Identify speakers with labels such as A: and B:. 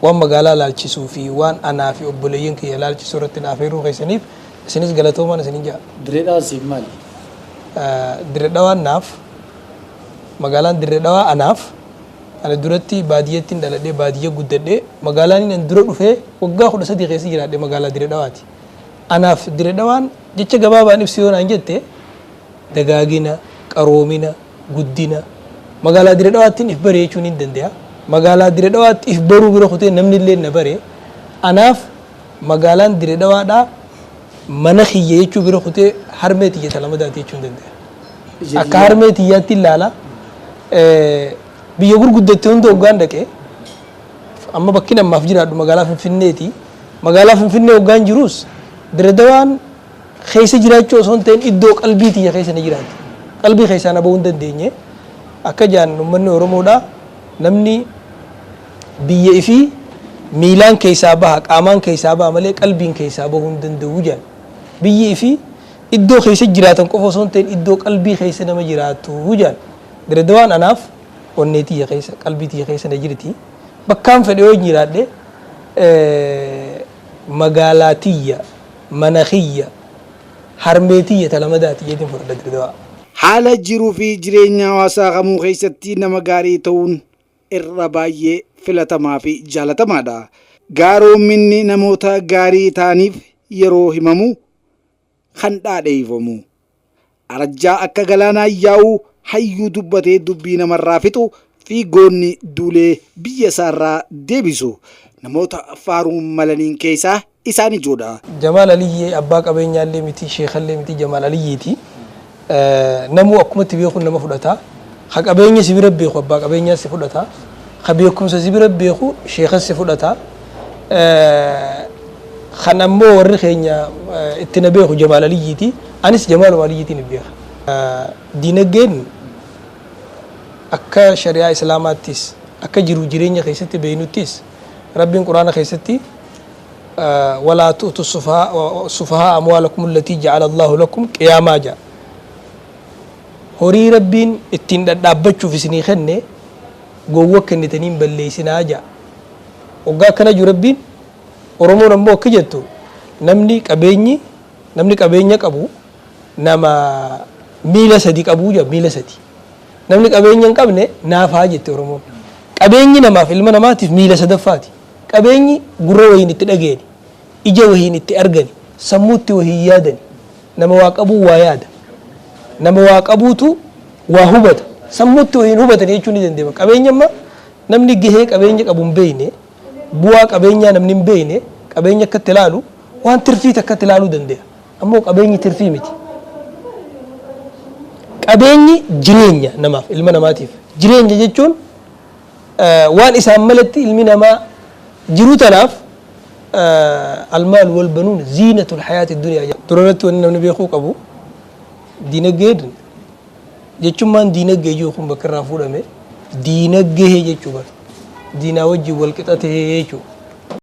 A: waan magaalaa laalchisuu fi waan anaa fi obboleeyyan kiyya laalchisuu irratti naaf heeruu keessaniif isinis galatoomaan isinin jaa.
B: Dirree Dhawaa siif maali?
A: Dirree Dhawaan naaf magaalaan Dirree Dhawaa anaaf ana duratti baadiyyaatti dhaladhee baadiyyaa guddadhee magaalaan inni dura dhufee waggaa 13 keessa jiraadhee magaalaa Dirree Dhawaati. Anaaf Dirree Dhawaan jecha gabaabaan ibsi yoo naan jette dagaagina, qaroomina, guddina magaalaa Dirree Dhawaattiin if baree jechuun hin danda'a. Magaalaa Dirree Dhawaatti if baruu bira kutee namni illee na bare. Anaaf magaalaan Dirree Dhawaadhaa mana kiyya jechuu bira kutee harmee xiyya talamadaati jechuun danda'a. Akka harmee xiyyaatti ilaala. Biyya gurguddattee hunda hoggaan dhaqee amma bakki namaaf jiraadhu magaalaa Finfinneeti. Magaalaa Finfinnee hoggaan jirus Dirree Dhawaan keessa jiraachuu osoo hin ta'in iddoo qalbii xiyya keessa ni jiraatti. Qalbii keessaa na bahuu hin dandeenye. Akka jaan uummanni Oromoodhaa namni biyya ifii miilaan keessaa baha qaamaan keessaa baha malee qalbiin keessaa bahuu hin danda'u jaan. Biyyi ifii iddoo keessa jiraatan qofa osoo hin ta'in iddoo qalbii keessa nama jiraatu jaan. Dirree Dhawaan anaaf onnee xiyya keessa qalbii xiyya keessa na jirti. Bakkaan fedhe yoo jiraadhe magaalaa xiyya mana xiyya harmee xiyya talamadaati jedhin fudhadha Dirree Dhawaa.
B: Haala jiruu fi jireenya hawaasaa kamuu keessatti nama gaarii ta'uun irra baay'ee filatamaa fi jaalatamaadha. Gaaroominni namoota gaarii ta'aniif yeroo himamu kan dhaadheeffamu. Arjaa akka galaanaa yaa'u hayyuu dubbatee dubbii namarraa fixu fi goonni duulee biyya isaarraa deebisu namoota faaruun malaniin keessaa isaan ijoodha.
A: Jamaal Aliyyee abbaa qabeenyaallee miti sheekallee miti Jamaal Aliyyeeti. Namuu akkumatti beekuun nama fudhata. Ha qabeenya si bira beeku abbaa qabeenyaa si fudhata. Ha beekumsa si bira beeku sheekas si fudhata. Kan ammoo warri keenya itti na beeku Jamaal Aliyyeeti. Anis Jamaal Aliyyeetiin ni beeka. Diinagdeen akka shari'aa islaamaattis akka jiru jireenya keessatti beeynuttis Rabbiin Quraana keessatti ولا تؤتوا السفهاء أموالكم التي جعل الله لكم قياما جاء هوري ربين اتين دابچو في سني خنه غوو كنتنين بليسنا جاء وغا كنا جو ربين ورمو نمو كجتو نمني قبيني قبو نما ميلا سدي قبو جا ميلا سدي نمني قبيني قبنه نافا جت ورمو قبيني نما في المنامات ميلا سدفاتي قبيني غرو وين تدغيني ija wahiin itti argani sammuutti wahii yaadani nama waa qabuu waa yaada nama waa qabuutu waa hubata sammuutti wahiin hubatani jechuun ni dandeema. Qabeenyamma namni gahee qabeenya qabu hin beekne bu'aa qabeenyaa namni hin beekne qabeenya akkatti ilaalu waan tirfii akkatti ilaaluu danda'a. Ammoo qabeenyi tirfii miti. Qabeenyi jireenya namaaf ilma namaatiif jireenya jechuun waan isaan malatti ilmi namaa jiruu tanaaf المال والبنون زينة الحياة الدنيا. ترى أن النبي يخوك أبو دينك جد جتشمان دينك جيجو خم بكرة فولا مي دينك جه جتشو بر دينا وجه والكتات هي جتشو